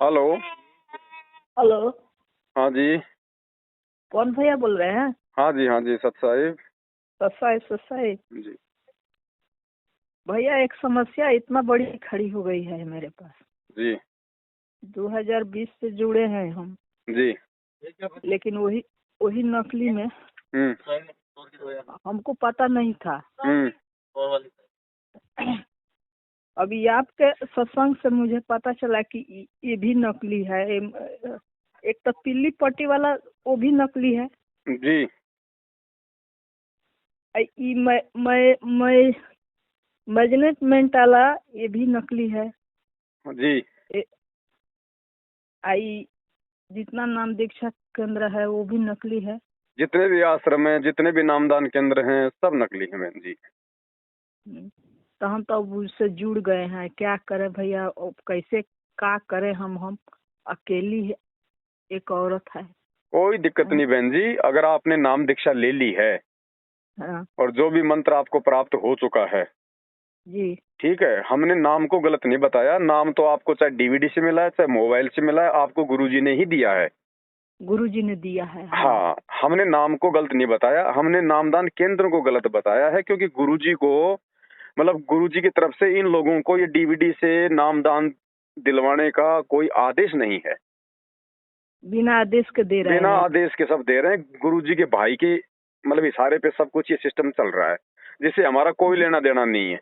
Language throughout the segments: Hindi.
हेलो। हेलो। हाँ जी। कौन भैया बोल रहे हैं? हाँ जी सत साहिब। ससाई ससाई। जी भैया एक समस्या इतना बड़ी खड़ी हो गई है मेरे पास। जी 2020 से जुड़े हैं हम, जी। लेकिन वही वही नकली में हम्म हमको पता नहीं था। हम्म। अभी आपके सत्संग से मुझे पता चला कि ये भी नकली है। एक तो पीली पट्टी वाला वो भी नकली है। जी ई मैं मैनेजमेंट वाला ये भी नकली है। जी। ए- आई जितना नाम दीक्षा केंद्र है वो भी नकली है। जितने भी आश्रम हैं, जितने भी नामदान केंद्र हैं, सब नकली हैं बहन जी। तो हम तो अब उससे जुड़ गए हैं, क्या करें भैया? अब कैसे का करें? हम अकेली एक औरत है। कोई दिक्कत नहीं बहन जी, अगर आपने नाम दीक्षा ले ली है हाँ और जो भी मंत्र आपको प्राप्त हो चुका है, जी ठीक है, हमने नाम को गलत नहीं बताया। नाम तो आपको चाहे डीवीडी से मिला है, चाहे मोबाइल से मिला है, आपको गुरुजी ने ही दिया है। गुरुजी ने दिया है। हाँ हाँ, हमने नाम को गलत नहीं बताया, हमने नामदान केंद्र को गलत बताया है, क्योंकि गुरुजी को, मतलब गुरुजी की तरफ से इन लोगों को ये डीवीडी से नामदान दिलवाने का कोई आदेश नहीं है। बिना आदेश के दे रहे बिना हैं। आदेश के सब दे रहे हैं। गुरुजी के भाई के मतलब इशारे पे सब कुछ ये सिस्टम चल रहा है, जिससे हमारा कोई जी लेना देना नहीं है।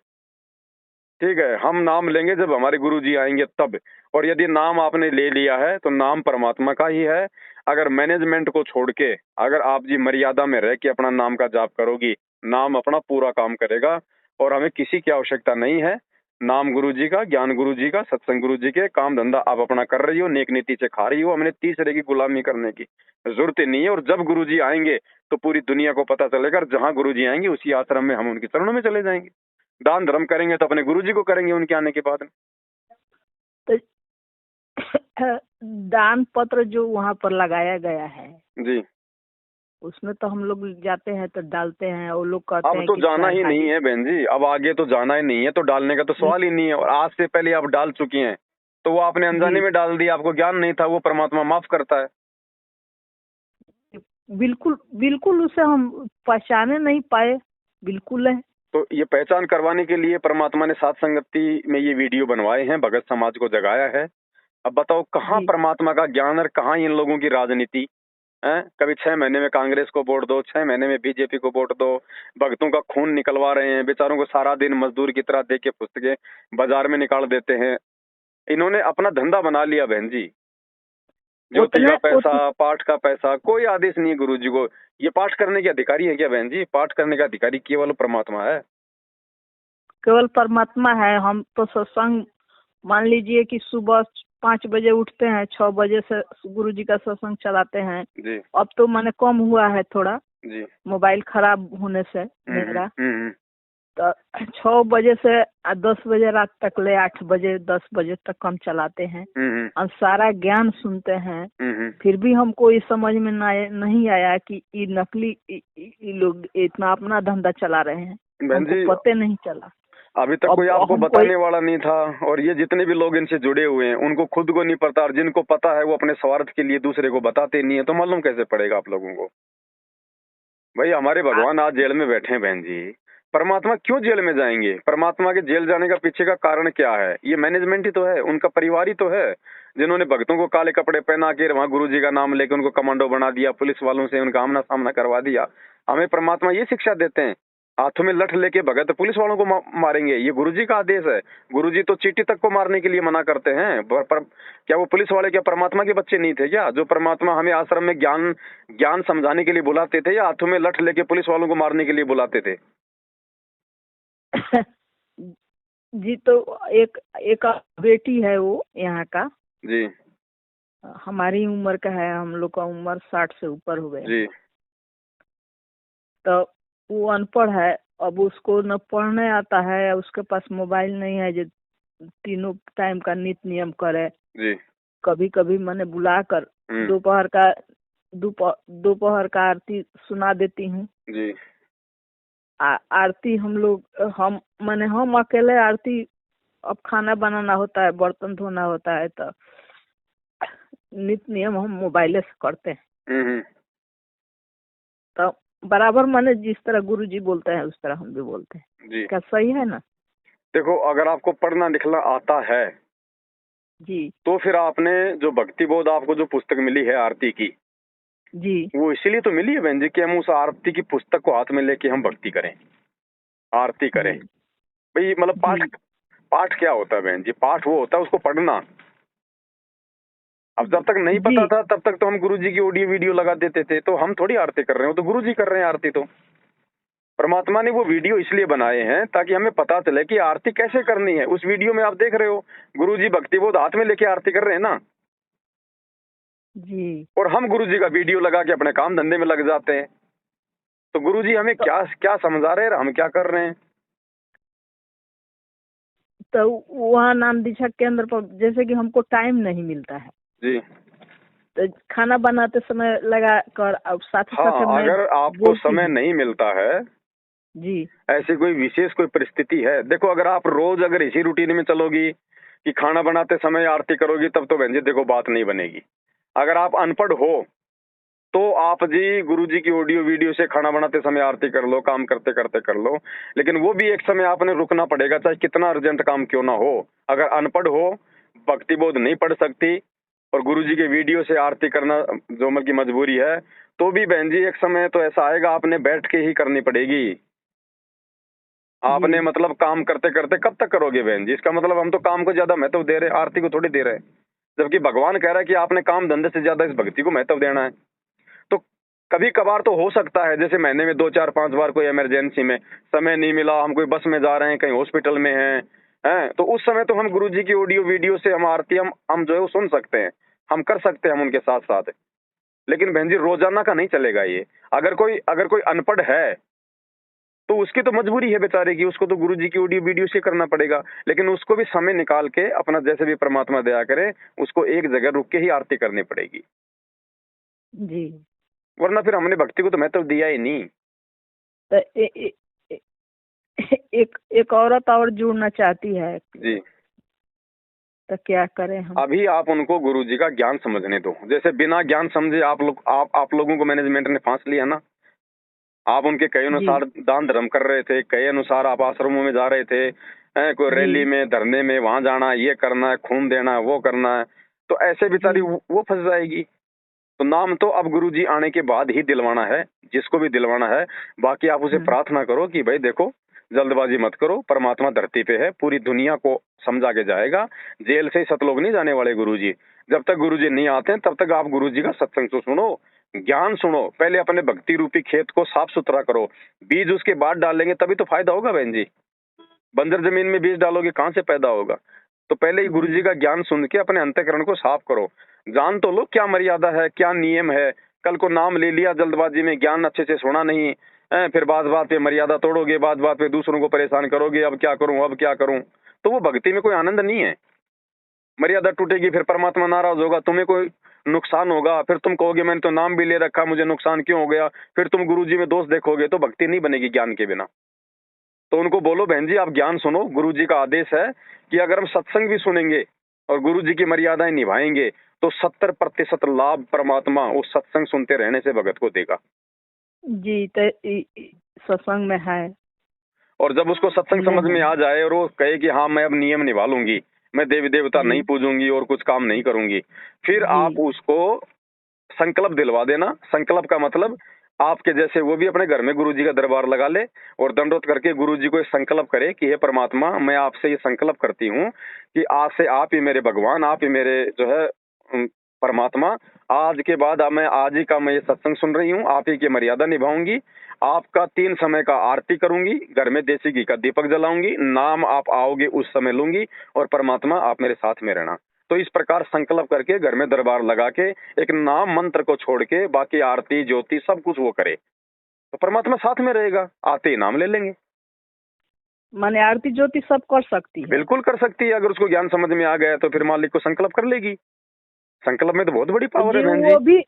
ठीक है, हम नाम लेंगे जब हमारे गुरुजी आएंगे तब। और यदि नाम आपने ले लिया है तो नाम परमात्मा का ही है। अगर मैनेजमेंट को छोड़ के अगर आप जी मर्यादा में रह के अपना नाम का जाप करोगी, नाम अपना पूरा काम करेगा और हमें किसी की आवश्यकता नहीं है। नाम गुरुजी का, ज्ञान गुरुजी का, सत्संग गुरुजी के, काम धंधा आप अपना कर रही हो, नेक नीति से खा रही हो, हमने तीसरे की गुलामी करने की जरूरत ही नहीं है। और जब गुरुजी आएंगे तो पूरी दुनिया को पता चलेगा, और जहां गुरुजी आएंगे उसी आश्रम में हम उनके चरणों में चले जाएंगे। दान धर्म करेंगे तो अपने गुरुजी को करेंगे उनके आने के बाद में। तो दान पत्र जो वहाँ पर लगाया गया है, जी, उसमें तो हम लोग जाते हैं तो डालते हैं, वो लोग कहते अब हैं तो कि जाना ही नहीं चढ़ाइए। है बहन जी, अब आगे तो जाना ही नहीं है, तो डालने का तो सवाल ही नहीं है। और आज से पहले आप डाल चुकी हैं तो वो आपने अनजाने जी में डाल दिया, आपको ज्ञान नहीं था। वो परमात्मा माफ करता है। बिल्कुल बिल्कुल, उसे हम पहचाने नहीं पाए। बिल्कुल है। तो ये पहचान करवाने के लिए परमात्मा ने सात संगति में ये वीडियो बनवाए हैं, भगत समाज को जगाया है। अब बताओ कहाँ जी परमात्मा का ज्ञान और कहाँ इन लोगों की राजनीति है? कभी 6 महीने में कांग्रेस को वोट दो, 6 महीने में बीजेपी को वोट दो। भक्तों का खून निकलवा रहे हैं, बेचारों को सारा दिन मजदूर की तरह दे के पुस्तकें बाजार में निकाल देते हैं। इन्होंने अपना धंधा बना लिया बहन जी। ज्योति का उतने पैसा, पाठ का पैसा, कोई आदेश नहीं है गुरु जी को। ये पाठ करने के अधिकारी है क्या बहन जी? पाठ करने का अधिकारी केवल परमात्मा है। केवल परमात्मा है। हम तो सत्संग मान लीजिए कि सुबह 5 बजे उठते हैं, 6 बजे से गुरु जी का सत्संग चलाते हैं। जी अब तो मैंने कम हुआ है थोड़ा, जी। मोबाइल खराब होने से हम्म हम्म मेरा। हम्म तो 6 बजे से 10 बजे रात तक ले 8 बजे 10 बजे तक हम चलाते हैं हम्म और सारा ज्ञान सुनते हैं। हम्म। फिर भी हमको ये समझ में नहीं आया कि ये नकली ये लोग इतना अपना धंधा चला रहे हैं। बहन हमको जी, पते नहीं चला। अभी तक अब कोई आपको हमको बताने वाला नहीं था। और ये जितने भी लोग इनसे जुड़े हुए हैं उनको खुद को नहीं पता, और जिनको पता है वो अपने स्वार्थ के लिए दूसरे को बताते नहीं है। तो मालूम कैसे पड़ेगा आप लोगों को? भाई हमारे भगवान आज जेल में बैठे हैं बहन जी। परमात्मा क्यों जेल में जाएंगे? परमात्मा के जेल जाने का पीछे का कारण क्या है? ये मैनेजमेंट ही तो है, उनका परिवार ही तो है, जिन्होंने भक्तों को काले कपड़े पहना के वहां गुरु जी का नाम लेके उनको कमांडो बना दिया, पुलिस वालों से उनका आमना सामना करवा दिया। हमें परमात्मा ये शिक्षा देते हैं, हाथों में लठ लेके भगत पुलिस वालों को मारेंगे, ये गुरुजी का आदेश है। गुरुजी तो चींटी तक को मारने के लिए मना करते हैं। क्या वो पुलिस वाले क्या परमात्मा के बच्चे नहीं थे क्या? जो परमात्मा हमें आश्रम में ज्ञान ज्ञान समझाने के लिए बुलाते थे, या हाथों में लठ लेके पुलिस वालों को मारने के लिए बुलाते थे? जी तो एक एक बेटी है वो यहाँ का, जी हमारी उम्र का है। हम लोग का उम्र 60 से ऊपर हो गया जी है। तो वो अनपढ़ है। अब उसको न पढ़ने आता है, उसके पास मोबाइल नहीं है जो तीनों टाइम का नित्य नियम करे। जी। कभी कभी मैंने बुलाकर हम्म। दोपहर का दोपहर का आरती सुना देती हूँ। जी आरती हम लोग हम अकेले आरती। अब खाना बनाना होता है, बर्तन धोना होता है, तो नित्य नियम हम मोबाइल से करते हैं। हम्म। तो बराबर माने जिस तरह गुरुजी बोलते हैं उस तरह हम भी बोलते हैं। जी क्या सही है ना? देखो, अगर आपको पढ़ना लिखना आता है जी तो फिर आपने जो भक्ति बोध आपको जो पुस्तक मिली है आरती की, जी वो इसीलिए तो मिली है बहन जी कि हम उस आरती की पुस्तक को हाथ में लेके हम भक्ति करें, आरती करें। जी भाई मतलब पाठ, जी पाठ क्या होता है बहन जी? पाठ वो होता है उसको पढ़ना। अब जब तक नहीं जी पता था तब तक तो हम गुरुजी की ऑडियो वीडियो लगा देते थे, तो हम थोड़ी आरती कर रहे हो, तो गुरुजी कर रहे हैं आरती। तो परमात्मा ने वो वीडियो इसलिए बनाए हैं ताकि हमें पता चले कि आरती कैसे करनी है। उस वीडियो में आप देख रहे हो गुरुजी भक्ति बोध हाथ में लेके आरती कर रहे हैं ना, जी। और हम गुरुजी का वीडियो लगा के अपने काम धंधे में लग जाते हैं। तो गुरुजी हमें तो, क्या क्या समझा रहे हैं, हम क्या कर रहे हैं? तो वहाँ नाम दीक्षा केंद्र पर जैसे कि हमको टाइम नहीं मिलता है, जी तो खाना बनाते समय लगा कर अब साथ हाँ, साथ मैं अगर आपको बोलती समय हूँ। नहीं मिलता है, जी ऐसी कोई विशेष कोई परिस्थिति है, देखो अगर आप रोज अगर इसी रूटीन में चलोगी कि खाना बनाते समय आरती करोगी, तब तो बहन जी देखो बात नहीं बनेगी। अगर आप अनपढ़ हो तो आप जी गुरुजी की ऑडियो वीडियो से खाना बनाते समय आरती कर लो, काम करते करते कर लो, लेकिन वो भी एक समय आपने रुकना पड़ेगा, चाहे कितना अर्जेंट काम क्यों ना हो। अगर अनपढ़ हो, भक्ति बोध नहीं पढ़ सकती और गुरुजी के वीडियो से आरती करना जो मतलब की मजबूरी है, तो भी बहन जी एक समय तो ऐसा आएगा आपने बैठ के ही करनी पड़ेगी। आपने जी मतलब काम करते करते कब तक करोगे बहन जी? इसका मतलब हम तो काम को ज्यादा महत्व दे रहे हैं, आरती को थोड़ी दे रहे हैं, जबकि भगवान कह रहा है कि आपने काम धंधे से ज्यादा इस भक्ति को महत्व देना है। तो कभी कभार तो हो सकता है जैसे महीने में 2 4 5 बार कोई इमरजेंसी में समय नहीं मिला, हम कोई बस में जा रहे हैं, कहीं हॉस्पिटल में हैं, तो उस समय तो हम गुरुजी की ऑडियो वीडियो से हम आरती हम जो है वो सुन सकते हैं, हम कर सकते हैं हम उनके साथ साथ। लेकिन बहन जी रोजाना का नहीं चलेगा ये। अगर कोई अनपढ़ है तो उसकी तो मजबूरी है बेचारे की, उसको तो गुरुजी की ऑडियो वीडियो से करना पड़ेगा, लेकिन उसको भी समय निकाल के अपना जैसे भी परमात्मा दया करे उसको एक जगह रुक के ही आरती करनी पड़ेगी, जी। वरना फिर हमने भक्ति को तो महत्व दिया ही नहीं। तो एक एक औरत और जुड़ना चाहती है, जी तो क्या करें हम? अभी आप उनको गुरुजी का ज्ञान समझने दो। जैसे बिना ज्ञान समझे आप लोगों को मैनेजमेंट ने फांस लिया ना, आप उनके कहे जी अनुसार दान धर्म कर रहे थे, कहे अनुसार आप आश्रमों में जा रहे थे, कोई रैली जी में धरने में वहां जाना, ये करना है, खून देना है, वो करना है, तो ऐसे बेचारी जी वो फंस जाएगी। तो नाम तो अब गुरुजी आने के बाद ही दिलवाना है, जिसको भी दिलवाना है। बाकी आप उसे प्रार्थना करो कि भाई देखो जल्दबाजी मत करो, परमात्मा धरती पे है, पूरी दुनिया को समझा के जाएगा, जेल से ही सतलोक नहीं जाने वाले गुरुजी। जब तक गुरुजी नहीं आते हैं तब तक आप गुरुजी का सत्संग तो सुनो, ज्ञान सुनो, पहले अपने भक्ति रूपी खेत को साफ सुथरा करो, बीज उसके बाद डालेंगे तभी तो फायदा होगा बहन जी। बंजर जमीन में बीज डालोगे कहाँ से पैदा होगा? तो पहले ही गुरुजी का ज्ञान सुन के अपने अंतःकरण को साफ करो, जान तो लो क्या मर्यादा है, क्या नियम है। कल को नाम ले लिया जल्दबाजी में, ज्ञान अच्छे से सुना नहीं, फिर बात बात पे मर्यादा तोड़ोगे, बात बात पे दूसरों को परेशान करोगे, अब क्या करूं अब क्या करूं, तो वो भक्ति में कोई आनंद नहीं है। मर्यादा टूटेगी, फिर परमात्मा नाराज होगा, तुम्हें कोई नुकसान होगा, फिर तुम कहोगे मैंने तो नाम भी ले रखा, मुझे नुकसान क्यों हो गया, फिर तुम गुरुजी में दोष देखोगे, तो भक्ति नहीं बनेगी ज्ञान के बिना। तो उनको बोलो बहन जी आप ज्ञान सुनो, गुरुजी का आदेश है कि अगर हम सत्संग भी सुनेंगे और गुरुजी की मर्यादाएं निभाएंगे तो 70% लाभ परमात्मा उस सत्संग सुनते रहने से भगत को देगा। जी। तो सत्संग में है, और जब उसको सत्संग सुने समझ में हैं। आ जाए और वो कहे कि हाँ मैं अब नियम निभा लूंगी, मैं देवी देवता जी नहीं पूजूंगी और कुछ काम नहीं करूंगी, फिर जी आप उसको संकल्प दिलवा देना। संकल्प का मतलब आपके जैसे वो भी अपने घर में गुरुजी का दरबार लगा ले और दंडोत करके गुरुजी को एक संकल्प करे कि हे परमात्मा मैं आपसे ये संकल्प करती हूँ कि आज से आप ही मेरे भगवान, आप ही मेरे जो है परमात्मा, आज के बाद अब मैं आज ही का मैं ये सत्संग सुन रही हूँ, आप ही की मर्यादा निभाऊंगी, आपका 3 समय का आरती करूंगी, घर में देसी घी का दीपक जलाऊंगी, नाम आप आओगे उस समय लूंगी और परमात्मा आप मेरे साथ में रहना। तो इस प्रकार संकल्प करके घर में दरबार लगा के एक नाम मंत्र को छोड़ के बाकी आरती ज्योति सब कुछ वो करे, तो परमात्मा साथ में रहेगा, आते ही नाम ले लेंगे। माने आरती ज्योति सब कर सकती है? बिल्कुल कर सकती है, अगर उसको ज्ञान समझ में आ गया तो फिर मालिक को संकल्प कर लेगी। संकल्प में तो बहुत बड़ी पावर है जी बहन जी।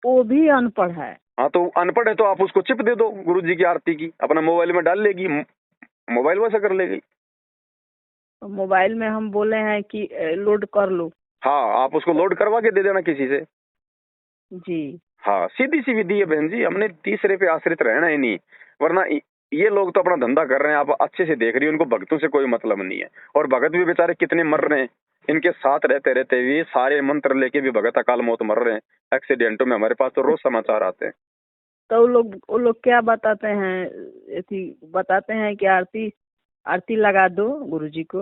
वो भी अनपढ़ है। हाँ तो अनपढ़ है तो आप उसको चिप दे दो गुरुजी की आरती की, अपना मोबाइल में डाल लेगी, मोबाइल वैसा कर लेगी। मोबाइल में हम बोले हैं कि लोड कर लो। हाँ, आप उसको लोड करवा के दे देना किसी से। जी हाँ, सीधी सी विधि है बहन जी, हमने तीसरे पे आश्रित रहना ही नहीं। वरना ये लोग तो अपना धंधा कर रहे हैं, आप अच्छे से देख रही हैं, उनको भक्तों से कोई मतलब नहीं है। और भगत भी बेचारे कितने मर रहे हैं, इनके साथ रहते रहते भी सारे मंत्र लेके भी भगत अकाल मौत मर रहे हैं एक्सीडेंटों में। हमारे पास तो रोज समाचार आते हैं। तो वो लोग क्या बताते हैं, ऐसी बताते हैं कि आरती आरती लगा दो गुरुजी को,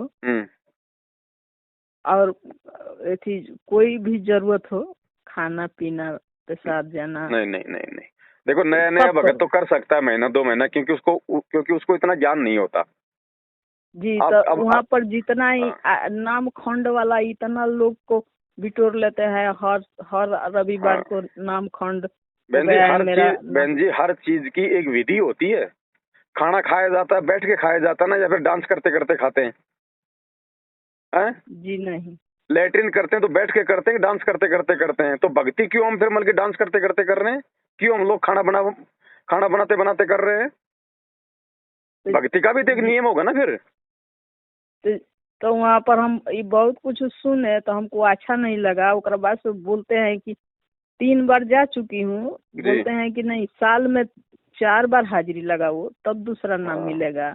और ऐसी कोई भी जरूरत हो, खाना पीना पेशाब जाना, नहीं नहीं नहीं नहीं, देखो नया नया सब भगत करो। तो कर सकता है महीना 2 महीना, क्योंकि उसको इतना ज्ञान नहीं होता। जी, आप तो अब वहाँ पर जितना ही हाँ नाम खंड वाला इतना लोग को बिटोर लेते हैं, हर हर रविवार हाँ को नाम खंड हो बहन जी, गया है हर मेरा चीज ना। बहन जी, हर चीज की एक विधि होती है। खाना खाया जाता है बैठ के खाया जाता है ना, या फिर डांस करते करते खाते हैं? हैं? जी नहीं। लेटरिन करते हैं तो बैठ के करते हैं, डांस करते करते करते हैं? तो भक्ति क्यों हम फिर मतलब कि डांस करते करते कर रहे हैं? क्यों हम लोग खाना बनाते बनाते कर रहे हैं? तो भक्ति का भी तो एक जी, नियम होगा ना फिर। तो, तो वहाँ पर हम ये बहुत कुछ सुने तो हमको अच्छा नहीं लगा। उसके बाद से बोलते हैं कि 3 बार जा चुकी हूँ, जी बोलते हैं कि नहीं, साल में 4 बार हाजिरी लगाओ तब दूसरा नाम हाँ, मिलेगा।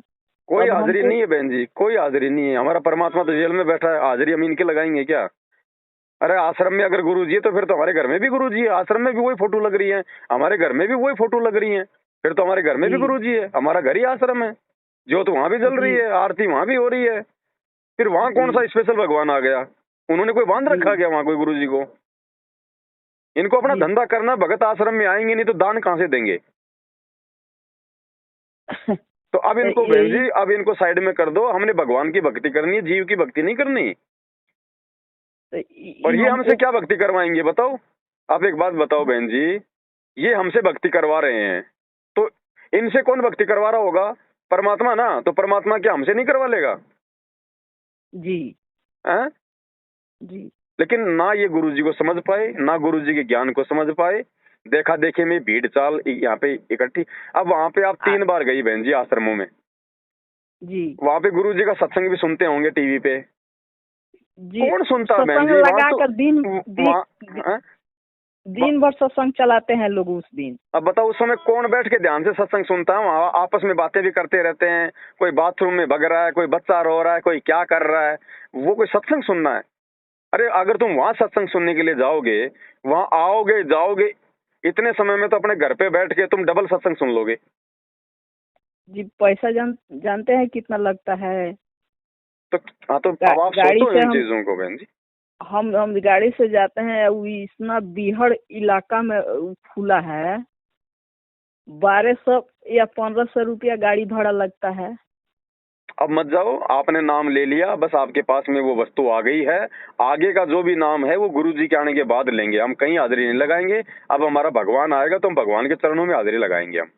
कोई अब हाजिरी हमको नहीं है बहन जी, कोई हाजिरी नहीं है। हमारा परमात्मा तो जेल में बैठा है, हाजिरी हम इनके लगाएंगे क्या? अरे आश्रम में अगर गुरु जी है तो फिर तो हमारे घर में भी गुरु जी है, आश्रम में भी वही फोटो लग रही है, हमारे घर में भी वही फोटो लग रही है। फिर तो हमारे घर में भी जी गुरु जी है, हमारा घर ही आश्रम है। ज्योत वहां भी जल रही जी है, आरती वहां भी हो रही है। फिर वहां जी कौन सा स्पेशल भगवान आ गया? उन्होंने कोई बांध जी रखा गया वहां कोई गुरु जी को? इनको अपना जी धंधा करना, भगत आश्रम में आएंगे नहीं तो दान कहाँ से देंगे? तो अब तो इनको बहन यही जी, अब इनको साइड में कर दो। हमने भगवान की भक्ति करनी है, जीव की भक्ति नहीं करनी। तो और ये हमसे हमको क्या भक्ति करवाएंगे बताओ? आप एक बात बताओ बहन जी, ये हमसे भक्ति करवा रहे हैं तो इनसे कौन भक्ति करवा रहा होगा? परमात्मा ना। तो परमात्मा क्या हमसे नहीं करवा लेगा? जी हैं? जी लेकिन ना ये गुरु जी को समझ पाए, ना गुरु जी के ज्ञान को समझ पाए। देखा देखी में भीड़ चाल यहाँ पे इकट्ठी। अब वहां पे आप आ, 3 बार गई बहन जी आश्रमों में, जी वहां पे गुरु जी का सत्संग भी सुनते होंगे टीवी पे। जी कौन सुनता है बहन सत्संग जी वहां लगा तो? कर वहां हैं? दिन भर सत्संग चलाते हैं लोग उस दिन। अब बताओ उस समय कौन बैठ के ध्यान से सत्संग सुनता है? वहां आपस में बातें भी करते रहते हैं, कोई बाथरूम में भग रहा है, कोई बच्चा रो रहा है, कोई क्या कर रहा है। वो कोई सत्संग सुनना है? अरे अगर तुम वहां सत्संग सुनने के लिए जाओगे, वहां आओगे जाओगे, इतने समय में तो अपने घर पे बैठ के तुम डबल सत्संग सुन लोगे। जी पैसा जानते हैं कितना लगता है। तो हाँ, तो अब आप गाड़ी सोचो से इन हम चीजों को बहन जी। हम गाड़ी से जाते हैं, वो इतना बीहड़ इलाका में खुला है। 1200 या 1500 रुपया गाड़ी भाड़ा लगता है। अब मत जाओ, आपने नाम ले लिया, बस आपके पास में वो वस्तु आ गई है। आगे का जो भी नाम है वो गुरु जी के आने के बाद लेंगे, हम कहीं हाजिरी नहीं लगाएंगे। अब हमारा भगवान आएगा तो हम भगवान के चरणों में हाजिरी लगाएंगे हम।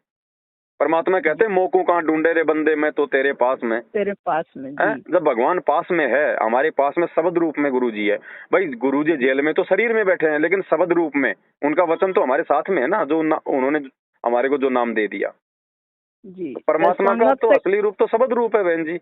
परमात्मा कहते जी हैं मौकों कहाँ ढूंढे रे बंदे, मैं तो तेरे पास में। तेरे पास में। है? जी जब भगवान पास में है, हमारे पास में शब्द रूप में गुरु जी है। भाई गुरु जी जेल में तो शरीर में बैठे हैं, लेकिन शब्द रूप में उनका वचन तो हमारे साथ में है ना, जो उन्होंने हमारे को जो नाम दे दिया। जी। तो तो परमात्मा का तो असली रूप तो शब्द रूप है बहन जी।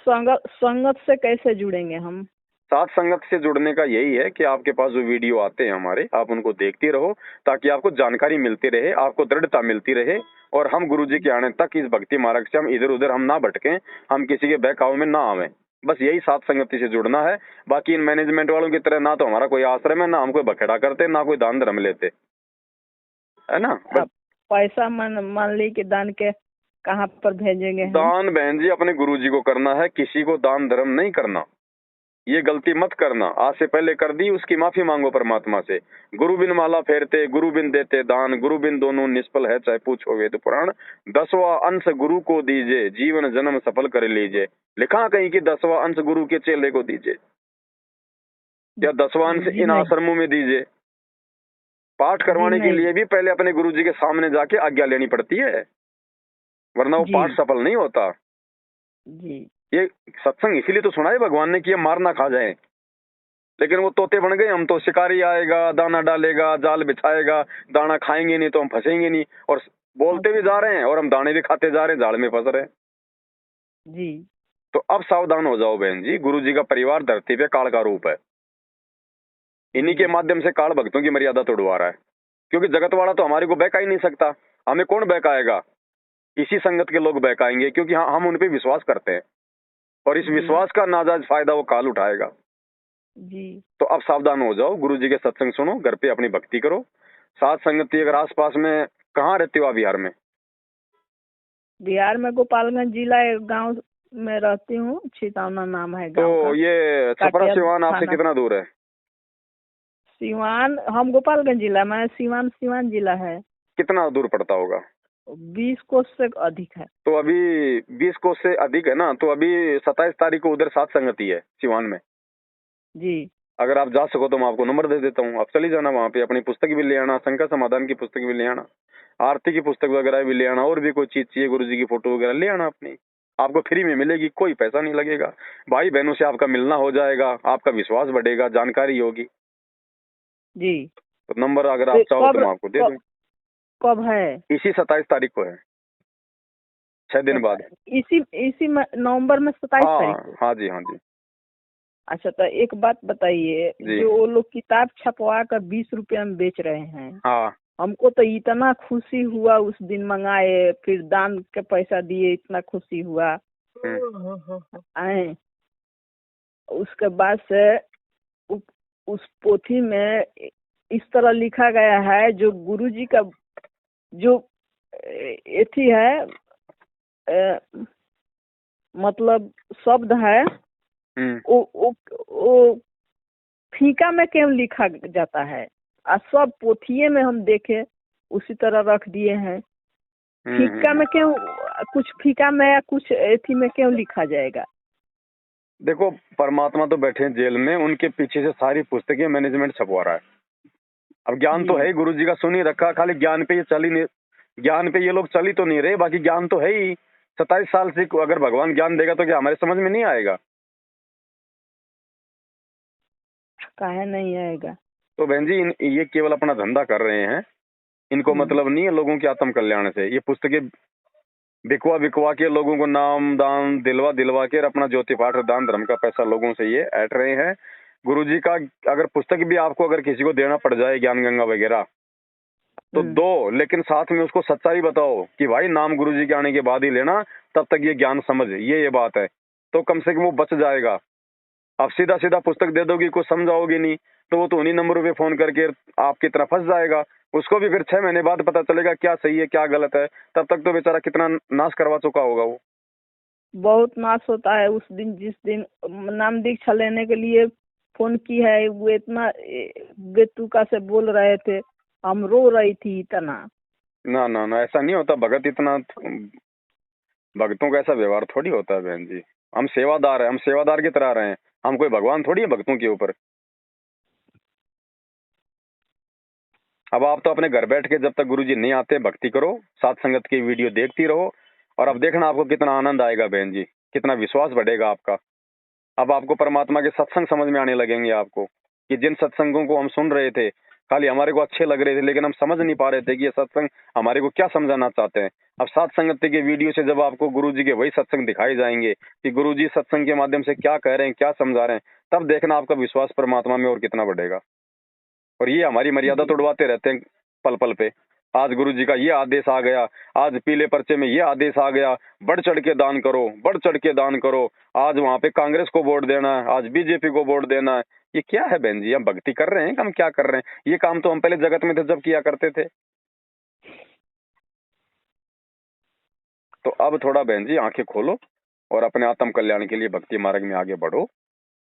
संगत से कैसे जुड़ेंगे हम? साथ संगत से जुड़ने का यही है कि आपके पास जो वीडियो आते हैं हमारे, आप उनको देखती रहो, ताकि आपको जानकारी मिलती रहे, आपको दृढ़ता मिलती रहे। और हम गुरु जी के आने तक इस भक्ति मार्ग से हम इधर उधर हम ना भटकें, हम किसी के बहकाव में ना आवे। बस यही साथ संगति से जुड़ना है। बाकी इन मैनेजमेंट वालों की तरह ना तो हमारा कोई आश्रम है, ना हम कोई बखेड़ा करते, ना कोई दान धर्म लेते, है ना। बस अब पैसा मान ली कि दान के कहाँ पर भेजेंगे हम? दान बहन जी अपने गुरु जी को करना है, किसी को दान धर्म नहीं करना। ये गलती मत करना, आज से पहले कर दी उसकी माफी मांगो परमात्मा से। गुरु बिन माला फेरते, गुरु बिन देते दान, गुरु बिन दोनों निष्फल है चाहे पूछोगे तो पुराण। 10वां अंश गुरु को दीजिए, जीवन जन्म सफल कर लीजिए। लिखा कहीं कि 10वां अंश गुरु के चेले को दीजिए, या 10वां अंश जी इन नहीं। आश्रमों में दीजिए। पाठ जी करवाने के नहीं। लिए भी पहले अपने गुरु जी के सामने जाके आज्ञा लेनी पड़ती है, वरना वो जी पाठ सफल नहीं होता। जी ये सत्संग इसीलिए तो सुना है भगवान ने कि ये मार ना खा जाए। लेकिन वो तोते बन गए, हम तो शिकारी आएगा, दाना डालेगा, जाल बिछाएगा, दाना खाएंगे नहीं तो हम फंसेंगे नहीं। और बोलते भी जा रहे हैं और हम दाने भी खाते जा रहे हैं, जाल में फंस रहे हैं। जी तो अब सावधान हो जाओ बहन जी, गुरु जी का परिवार धरती पे काल का रूप है। इन्हीं के माध्यम से काल भक्तों की मर्यादा तोड़वा रहा है, क्योंकि जगत वाला तो हमारे को बहका ही नहीं सकता। हमें कौन बहकाएगा? इसी संगत के लोग बहकाएंगे, क्योंकि हम उन पे विश्वास करते हैं और इस विश्वास का नाजायज फायदा वो काल उठाएगा जी। तो अब सावधान हो जाओ, गुरु जी के सत्संग सुनो, घर पे अपनी भक्ति करो, साथ संगति अगर आसपास में। कहाँ रहते हो आप बिहार में? बिहार में गोपालगंज जिला एक गांव में रहती हूँ, छितावना नाम है गांव तो का। ये छपरा काटिया सिवान आपसे थाना। कितना दूर है? सिवान, हम गोपालगंज जिला में, सिवान जिला है। कितना दूर पड़ता होगा? 20 कोस से अधिक है। तो अभी 20 कोस से अधिक है ना, तो अभी 27 तारीख को उधर साथ संगति है सिवान में जी। अगर आप जा सको तो मैं आपको नंबर दे देता हूँ, आप चली जाना वहाँ पे, अपनी पुस्तक भी ले आना, शंका समाधान की पुस्तक भी ले आना, आरती की पुस्तक वगैरह भी ले आना, और भी कोई चीज चाहिए गुरु जी की फोटो वगैरह ले आना अपनी, आपको फ्री में मिलेगी, कोई पैसा नहीं लगेगा। भाई बहनों से आपका मिलना हो जाएगा, आपका विश्वास बढ़ेगा, जानकारी होगी जी। तो नंबर अगर आप चाहो तो मैं आपको दे दूँ। कब है? इसी 27 तारीख को है, 6 दिन बाद। इसी नवंबर में 27 तारीख को? हाँ जी, हाँ जी। अच्छा, तो एक बात बताइए, जो वो लोग किताब छपवा कर 20 रुपया में बेच रहे हैं, हाँ, हमको तो इतना खुशी हुआ, उस दिन मंगाए, फिर दान के पैसा दिए, इतना खुशी हुआ। आए उसके बाद से उस पोथी में इस तरह लिखा गया है, जो गुरुजी का जो एथी है, मतलब शब्द है, वो फीका में क्यों लिखा जाता है, और सब पोथिये में हम देखे उसी तरह रख दिए हैं। फीका में क्यों, कुछ फीका में या कुछ एथी में क्यों लिखा जाएगा? देखो, परमात्मा तो बैठे हैं जेल में, उनके पीछे से सारी पुस्तकें मैनेजमेंट छपवा रहा है। अब ज्ञान तो है ही, गुरु जी का सुन ही रखा, खाली ज्ञान पे ये चल ही नहीं, ज्ञान पे ये लोग चल ही तो नहीं रहे, बाकी ज्ञान तो है ही। 27 साल से अगर भगवान ज्ञान देगा तो क्या हमारे समझ में नहीं आएगा? काहे नहीं आएगा? तो बहन जी, ये केवल अपना धंधा कर रहे हैं, इनको मतलब नहीं है लोगों के आत्म कल्याण से। ये पुस्तकें बिकवा के लोगों को नाम दान दिलवा के अपना ज्योति पाठ दान धर्म का पैसा लोगों से ये ऐट रहे हैं। गुरुजी का अगर पुस्तक भी आपको अगर किसी को देना पड़ जाए, ज्ञान गंगा वगैरह, तो दो, लेकिन साथ में उसको सच्चाई बताओ कि भाई नाम गुरुजी के आने के बाद ही लेना, तब तक ये ज्ञान समझ, ये बात है, तो कम से कम वो बच जाएगा। आप सीधा सीधा पुस्तक दे दोगी, कुछ समझाओगी नहीं, तो वो तो उन्हीं नंबरों पे फोन करके आपकी तरफ फंस जाएगा। उसको भी फिर 6 महीने बाद पता चलेगा क्या सही है क्या गलत है, तब तक तो बेचारा कितना नाश करवा चुका होगा वो। बहुत नाश होता है। उस दिन जिस दिन नाम दीक्षा लेने के लिए फोन की है, वो इतना बेतुका से बोल रहे थे, हम रो रही थी इतना। ना ना ना, ऐसा नहीं होता भगत, इतना भक्तों का ऐसा व्यवहार थोड़ी होता है बहन जी। हम सेवादार है, हम सेवादार की तरह रहे हैं, हम कोई भगवान थोड़ी है भक्तों के ऊपर। अब आप तो अपने घर बैठ के जब तक गुरुजी नहीं आते भक्ति करो, साथ संगत की वीडियो देखती रहो, और अब देखना आपको कितना आनंद आएगा बहन जी, कितना विश्वास बढ़ेगा आपका। अब आपको परमात्मा के सत्संग समझ में आने लगेंगे आपको, कि जिन सत्संगों को हम सुन रहे थे खाली हमारे को अच्छे लग रहे थे, लेकिन हम समझ नहीं पा रहे थे कि ये सत्संग हमारे को क्या समझाना चाहते हैं। अब साथ संगति के वीडियो से जब आपको गुरुजी के वही सत्संग दिखाए जाएंगे कि गुरुजी सत्संग के माध्यम से क्या कह रहे हैं, क्या समझा रहे हैं, तब देखना आपका विश्वास परमात्मा में और कितना बढ़ेगा। और ये हमारी मर्यादा तोड़वाते रहते हैं पल पल पे। आज गुरु जी का ये आदेश आ गया, आज पीले पर्चे में ये आदेश आ गया, बढ़ चढ़ के दान करो, बढ़ चढ़ के दान करो। आज वहाँ पे कांग्रेस को वोट देना है, आज बीजेपी को वोट देना है। ये क्या है बहन जी? हम भक्ति कर रहे हैं, हम क्या कर रहे हैं? ये काम तो हम पहले जगत में थे जब किया करते थे। तो अब थोड़ा बहन जी आंखें खोलो और अपने आत्म कल्याण के लिए भक्ति मार्ग में आगे बढ़ो।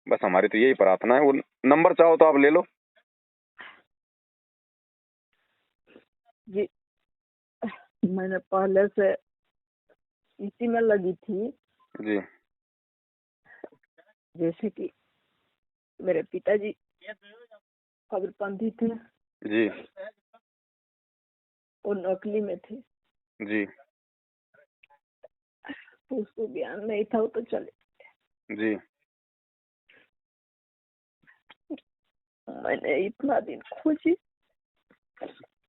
बस हमारी तो यही प्रार्थना है। वो नंबर चाहो तो आप ले लो। जी, मैंने पहले से इसी में लगी थी। जी, जैसे कि मेरे पिताजी खबरपंथी थे जी, वो नकली में थे जी, तो उसको ज्ञान नहीं था, वो तो चले। जी, मैंने इतना दिन खोजी,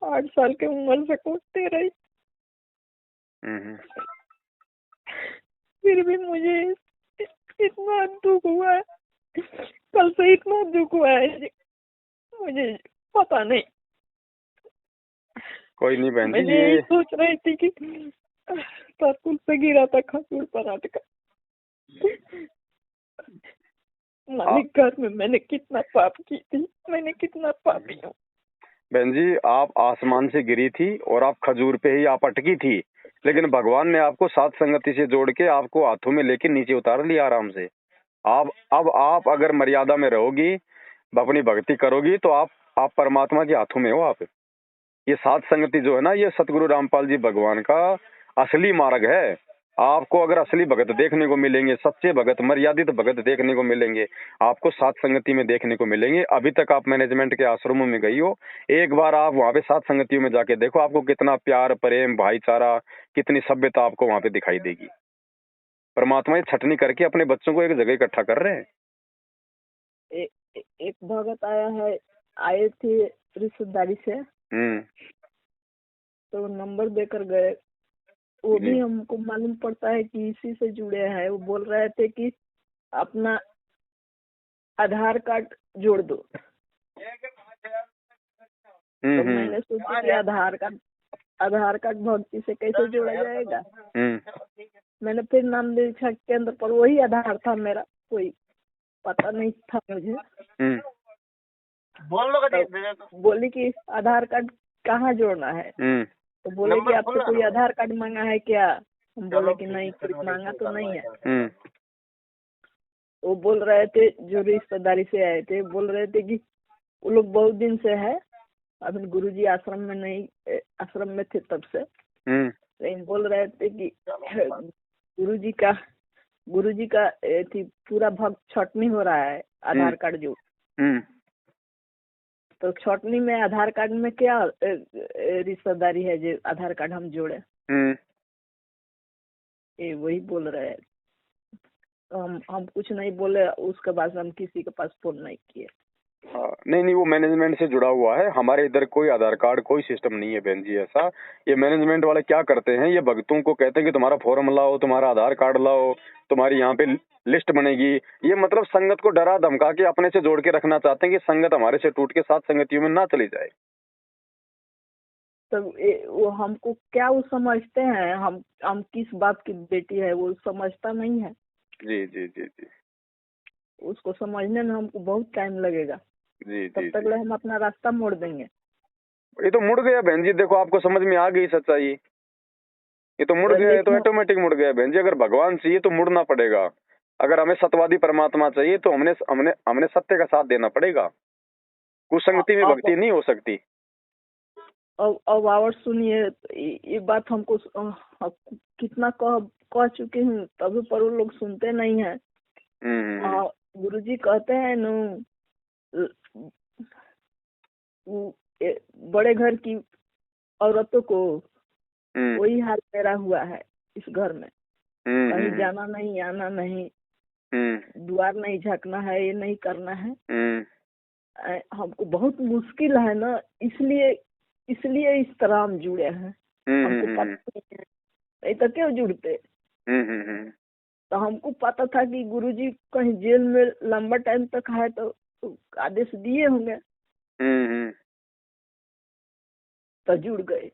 8 साल की उम्र से खोजते रही, फिर भी मुझे इतना दुख हुआ है, कल से इतना दुख हुआ है मुझे पता नहीं। कोई नहीं बहन जी, मैंने यही सोच रही थी कि तरकुल से गिरा था खजूर पराठ का। मालिक घर में मैंने कितना पाप की थी, मैंने कितना पापी हूँ। बहन जी, आप आसमान से गिरी थी और आप खजूर पे ही आप अटकी थी, लेकिन भगवान ने आपको सात संगति से जोड़ के आपको हाथों में लेके नीचे उतार लिया आराम से। अब आप अगर मर्यादा में रहोगी, अपनी भक्ति करोगी, तो आप परमात्मा के हाथों में हो। आप ये सात संगति जो है ना, ये सतगुरु रामपाल जी भगवान का असली मार्ग है। आपको अगर असली भगत देखने को मिलेंगे, सच्चे भगत, मर्यादित भगत देखने को मिलेंगे, आपको सात संगति में देखने को मिलेंगे। अभी तक आप मैनेजमेंट के आश्रमों में गई हो, एक बार आप वहाँ पे सात संगतियों में जाके देखो, आपको कितना प्यार, प्रेम, भाईचारा, कितनी सभ्यता आपको वहाँ पे दिखाई देगी। परमात्मा ये छटनी करके अपने बच्चों को एक जगह इकट्ठा कर रहे हैं। एक भगत आए थे रिश्तेदारी से, तो नंबर देकर गए। वो भी हमको मालूम पड़ता है कि इसी से जुड़े हैं। वो बोल रहे थे कि अपना आधार कार्ड जोड़ दो। तो मैंने सोचा कि आधार कार्ड भक्ति से कैसे जोड़ा जाएगा। मैंने फिर नाम देखा के अंदर पर वही आधार था मेरा, कोई पता नहीं था मुझे। तो बोली कि आधार कार्ड कहाँ जोड़ना है। तो बोले कि आपसे कोई आधार कार्ड मांगा है क्या। हम बोले कि नहीं, कोई मांगा तो नहीं है। वो बोल रहे थे, जो रिश्तेदारी से आए थे, बोल रहे थे कि वो लोग बहुत दिन से है, अभी गुरुजी आश्रम में नहीं, आश्रम में थे तब से। लेकिन बोल रहे थे कि गुरुजी का पूरा भक्त छटनी हो रहा है आधार कार्ड जो। तो छटनी में आधार कार्ड में क्या रिश्तेदारी है जो आधार कार्ड हम जोड़े। ये वही बोल रहे हैं। तो हम कुछ नहीं बोले। उसके बाद हम किसी के पास फोन नहीं किए। हाँ, नहीं, वो मैनेजमेंट से जुड़ा हुआ है। हमारे इधर कोई आधार कार्ड, कोई सिस्टम नहीं है बहन जी ऐसा। ये मैनेजमेंट वाले क्या करते हैं, ये भक्तों को कहते हैं कि तुम्हारा फॉर्म लाओ, तुम्हारा आधार कार्ड लाओ, तुम्हारी यहाँ पे लिस्ट बनेगी। ये मतलब संगत को डरा धमका के अपने से जोड़ के रखना चाहते हैं कि संगत हमारे से टूट के सात संगतियों में ना चली जाए। तो वो हमको क्या वो समझते हैं हम किस बात की बेटी है, वो समझता नहीं है। जी जी जी जी। उसको समझने में हमको बहुत टाइम लगेगा। जी तब तक हम अपना रास्ता मोड़ देंगे। ये तो मुड़ गया बहन जी, देखो आपको समझ में आ गई सच्चाई। ये तो मुड़ गया, ये तो ऑटोमेटिक मुड़ गया बहन जी। अगर भगवान चाहिए तो मुड़ना पड़ेगा। अगर हमें सत्यवादी परमात्मा चाहिए तो हमने सत्य का साथ देना पड़ेगा। कुसंगति में भक्ति नहीं हो सकती। अब और सुनिए, ये बात हमको कितना कह चुके हूँ, तभी पर वो लोग सुनते नहीं है। गुरुजी कहते हैं न, बड़े घर की औरतों को वही हाल मेरा हुआ है इस घर में। कहीं जाना नहीं, आना नहीं, द्वार नहीं झाँकना है, ये नहीं करना है। हमको बहुत मुश्किल है ना, इसलिए इस तरह हम जुड़े हैं। हमको पता नहीं है, नहीं तो क्यों जुड़ते। तो हमको पता था कि गुरुजी कहीं जेल में लंबा टाइम तक है तो आदेश दिए होंगे, तो जुड़ गए।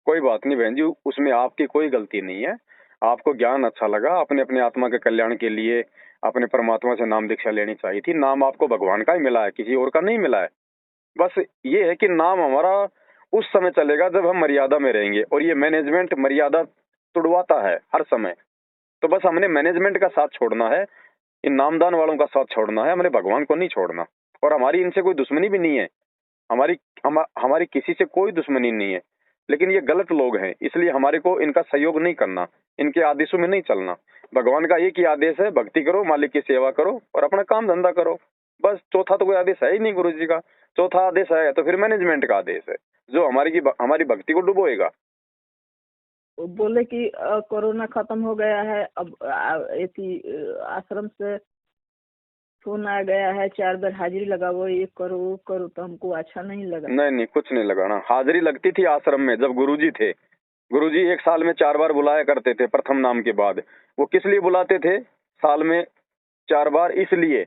कोई बात नहीं बहन जी, उसमें आपकी कोई गलती नहीं है। आपको ज्ञान अच्छा लगा, अपने अपने आत्मा के कल्याण के लिए अपने परमात्मा से नाम दीक्षा लेनी चाहिए थी। नाम आपको भगवान का ही मिला है, किसी और का नहीं मिला है। बस ये है कि नाम हमारा उस समय चलेगा जब हम मर्यादा में रहेंगे, और ये मैनेजमेंट मर्यादा तुड़वाता है हर समय। तो बस हमने मैनेजमेंट का साथ छोड़ना है, इन नामदान वालों का साथ छोड़ना है, हमने भगवान को नहीं छोड़ना। और हमारी इनसे कोई दुश्मनी भी नहीं है, हमारी किसी से कोई दुश्मनी नहीं है। लेकिन ये गलत लोग हैं, इसलिए हमारे को इनका सहयोग नहीं करना, इनके आदेशों में नहीं चलना। भगवान का एक ही आदेश है, भक्ति करो, मालिक की सेवा करो और अपना काम धंधा करो। बस चौथा तो कोई आदेश है ही नहीं गुरु जी का। चौथा आदेश है तो फिर मैनेजमेंट का आदेश है, जो हमारी भक्ति को डुबोएगा। बोले कि कोरोना खत्म हो गया है, अब आश्रम से फोन आ गया है, 4 बार हाजिरी लगाओ, ये करो वो करो। तो हमको अच्छा नहीं लगा। नहीं, कुछ नहीं लगाना। हाजिरी लगती थी आश्रम में जब गुरुजी थे। गुरुजी 1 साल में 4 बार बुलाया करते थे प्रथम नाम के बाद। वो किस लिए बुलाते थे साल में 4 बार? इसलिए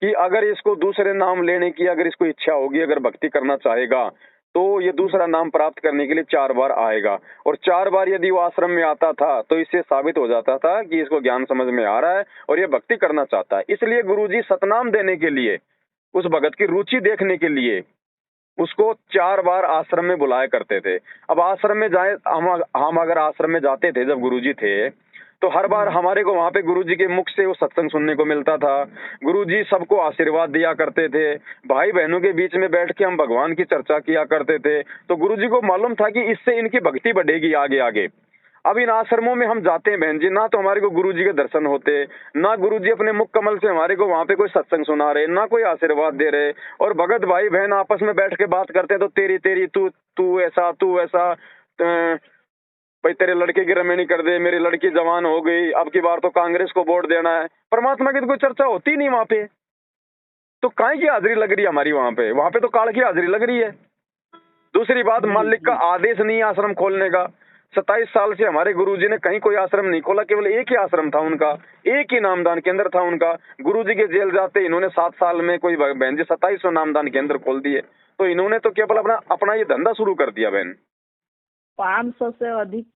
कि अगर इसको दूसरे नाम लेने की अगर इसको इच्छा होगी, अगर भक्ति करना चाहेगा, तो ये दूसरा नाम प्राप्त करने के लिए 4 बार आएगा। और 4 बार यदि वो आश्रम में आता था तो इससे साबित हो जाता था कि इसको ज्ञान समझ में आ रहा है और ये भक्ति करना चाहता है। इसलिए गुरुजी सतनाम देने के लिए, उस भगत की रुचि देखने के लिए उसको 4 बार आश्रम में बुलाया करते थे। अब आश्रम में जाए, हम अगर आश्रम में जाते थे जब गुरुजी थे, तो हर बार हमारे को वहां पे गुरुजी के मुख से वो सत्संग सुनने को मिलता था। गुरुजी सबको आशीर्वाद दिया करते थे। भाई बहनों के बीच में बैठ के हम भगवान की चर्चा किया करते थे। तो गुरुजी को मालूम था कि इससे इनकी भक्ति बढ़ेगी आगे आगे। अब इन आश्रमों में हम जाते हैं बहन जी, ना तो हमारे को गुरुजी के दर्शन होते, ना गुरुजी अपने मुख कमल से हमारे को वहां पे कोई सत्संग सुना रहे, ना कोई आशीर्वाद दे रहे। और भगत भाई बहन आपस में बैठ के बात करते हैं तो तेरी तेरी, तू ऐसा, तू ऐसा, भाई तेरे लड़के की रमेनी कर दे, मेरी लड़की जवान हो गई, अब की बार तो कांग्रेस को वोट देना है। परमात्मा की तो कोई चर्चा होती नहीं वहां पे। तो काय की हाजिरी लग रही है हमारी वहां पे? वहां पे तो काल की हाजिरी लग रही है। दूसरी बात, मालिक का आदेश नहीं है आश्रम खोलने का। 27 साल से हमारे गुरुजी ने कहीं कोई आश्रम नहीं खोला, केवल एक ही आश्रम था उनका, एक ही नामदान केंद्र था उनका। गुरुजी के जेल जाते इन्होंने 7 साल में कोई बहन जी 2700 नामदान केंद्र खोल दिए। तो इन्होंने तो केवल अपना ये धंधा शुरू कर दिया बहन। 500 से अधिक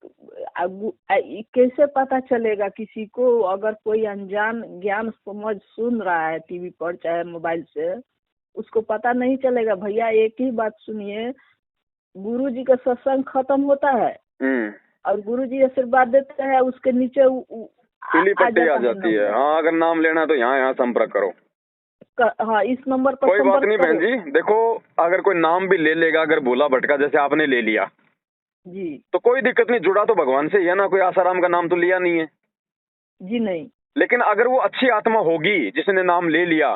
कैसे पता चलेगा किसी को? अगर कोई अनजान ज्ञान समझ सुन रहा है टीवी पर चाहे मोबाइल से, उसको पता नहीं चलेगा। भैया एक ही बात सुनिए, गुरुजी का सत्संग खत्म होता है और गुरुजी आशीर्वाद देते हैं, उसके नीचे पीली पट्टी आ जाती है। हाँ, अगर नाम लेना है तो यहाँ संपर्क करो। हाँ, इस नंबर पर कोई बात नहीं बहन जी। देखो, अगर कोई नाम भी ले लेगा, अगर भोला भटका जैसे आपने ले लिया जी, तो कोई दिक्कत नहीं, जुड़ा तो भगवान से ही है ना। कोई आसाराम का नाम तो लिया नहीं है जी नहीं। लेकिन अगर वो अच्छी आत्मा होगी जिसने नाम ले लिया,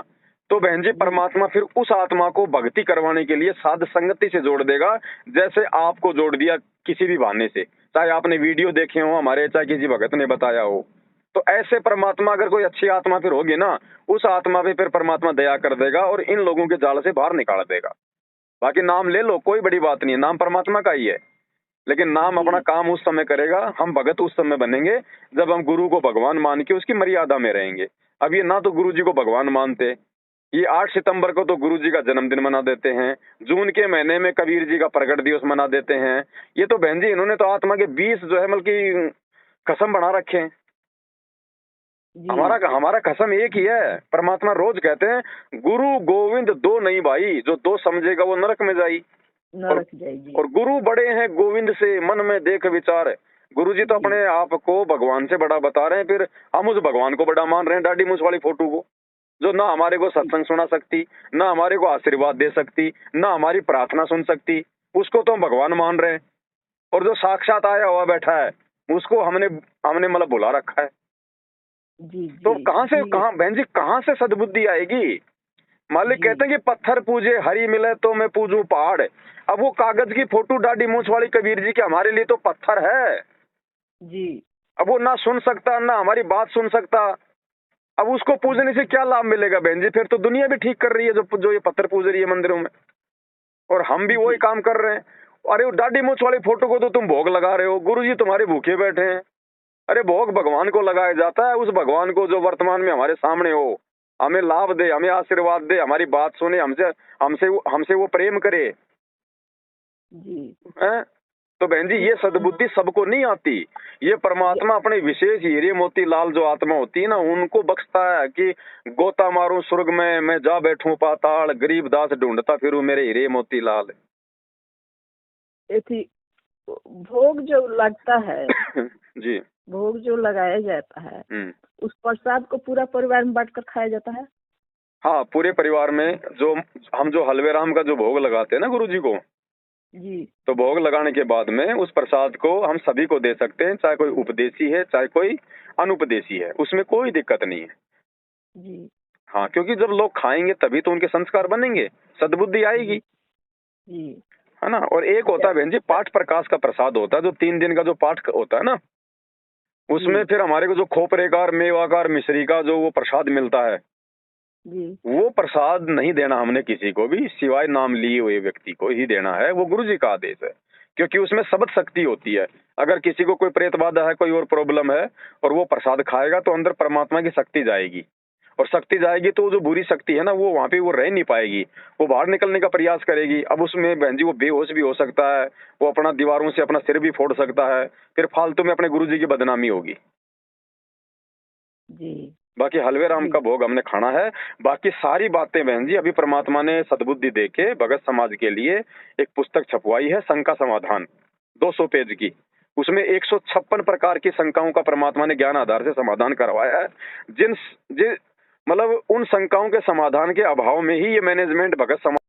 तो बहन जी परमात्मा फिर उस आत्मा को भक्ति करवाने के लिए साध संगति से जोड़ देगा। जैसे आपको जोड़ दिया किसी भी बहाने से, चाहे आपने वीडियो देखे हो हमारे, चाहे किसी भगत ने बताया हो। तो ऐसे परमात्मा, अगर कोई अच्छी आत्मा फिर होगी ना, उस आत्मा पे फिर परमात्मा दया कर देगा और इन लोगों के जाल से बाहर निकाल देगा। बाकी नाम ले लो, कोई बड़ी बात नहीं है, नाम परमात्मा का ही है। लेकिन नाम अपना काम उस समय करेगा, हम भगत उस समय बनेंगे जब हम गुरु को भगवान मान के उसकी मर्यादा में रहेंगे। अब ये ना तो गुरु जी को भगवान मानते। ये 8 सितंबर को तो गुरु जी का जन्मदिन मना देते हैं, जून के महीने में कबीर जी का प्रगट दिवस मना देते हैं। ये तो बहन जी इन्होंने तो आत्मा के 20 जो है बल्कि कसम बना रखे हैं। हमारा कसम एक ही है। परमात्मा रोज कहते हैं गुरु गोविंद दो नहीं भाई, जो दो समझेगा वो नरक में जाई। और गुरु बड़े हैं गोविंद से, मन में देख विचार। गुरु जी तो अपने आप को भगवान से बड़ा बता रहे हैं, फिर हम उस भगवान को बड़ा मान रहे हैं दाढ़ी मूछ वाली फोटो को, जो ना हमारे को सत्संग सुना सकती, ना हमारे को आशीर्वाद दे सकती, ना हमारी प्रार्थना सुन सकती, उसको तो हम भगवान मान रहे हैं। और जो साक्षात आया हुआ बैठा है उसको हमने मतलब बुला रखा है। तो कहाँ बहन जी कहाँ से सद्बुद्धि आएगी? मालिक कहते हैं कि पत्थर पूजे हरी मिले तो मैं पूजूं पहाड़। अब वो कागज की फोटो दाढ़ी मूछ वाली कबीर जी के हमारे लिए तो पत्थर है जी। अब वो ना सुन सकता, ना हमारी बात सुन सकता। अब उसको पूजने से क्या लाभ मिलेगा बहन जी? फिर तो दुनिया भी ठीक कर रही है जो ये पत्थर पूज रही है मंदिरों में, और हम भी वही काम कर रहे हैं। अरे दाढ़ी मूछ वाली फोटो को तो तुम भोग लगा रहे हो, गुरु जी तुम्हारे भूखे बैठे हैं। अरे भोग भगवान को लगाया जाता है, उस भगवान को जो वर्तमान में हमारे सामने हो, हमें लाभ दे, हमें आशीर्वाद दे, हमारी बात सुने, हमसे वो प्रेम करे जी। तो बहन जी ये सद्बुद्धि सबको नहीं आती। ये परमात्मा अपने विशेष हीरे मोती लाल जो आत्मा होती है ना, उनको बख्शता है कि गोता मारूं स्वर्ग में, मैं जा बैठूं पाताल, गरीब दास ढूंढता फिरूं मेरे हीरे मोती लाल। भोग जो लगता है जी, भोग जो लगाया जाता है उस प्रसाद को पूरा परिवार में बांट कर खाया जाता है। हाँ, पूरे परिवार में जो हलवे राम का जो भोग लगाते हैं ना गुरु जी को जी, तो भोग लगाने के बाद में उस प्रसाद को हम सभी को दे सकते हैं, चाहे कोई उपदेशी है चाहे कोई अनुपदेशी है, उसमें कोई दिक्कत नहीं है जी। हाँ, क्योंकि जब लोग खाएंगे तभी तो उनके संस्कार बनेंगे, सद्बुद्धि आएगी जी, है ना। और एक होता है बहन जी पाठ प्रकाश का प्रसाद होता है, जो 3 दिन का जो पाठ होता है ना, उसमें फिर हमारे को जो खोपरेकार मेवाकार मिश्री का जो वो प्रसाद मिलता है जी, वो प्रसाद नहीं देना हमने किसी को भी, सिवाय नाम लिए हुए व्यक्ति को ही देना है। वो गुरु जी का आदेश है, क्योंकि उसमें शब्द शक्ति होती है। अगर किसी को कोई प्रेत बाधा है, कोई और प्रॉब्लम है, और वो प्रसाद खाएगा तो अंदर परमात्मा की शक्ति जाएगी। और शक्ति जाएगी तो जो बुरी शक्ति है ना वो वहां पे वो रह नहीं पाएगी, वो बाहर निकलने का प्रयास करेगी। अब उसमें बहन जी वो बेहोश भी हो सकता है, वो अपना दीवारों से अपना सिर भी फोड़ सकता है, फिर फालतू में अपने गुरुजी की बदनामी होगी। जी बाकी हलवे राम जी का भोग हमने खाना है। बाकी सारी बातें बहन जी अभी परमात्मा ने सद्बुद्धि देके भगत समाज के लिए एक पुस्तक छपवाई है, शंका समाधान, 200 पेज की। उसमें 156 प्रकार की शंकाओं का परमात्मा ने ज्ञान आधार से समाधान करवाया है। जिन मतलब उन शंकाओं के समाधान के अभाव में ही ये मैनेजमेंट भगत समाज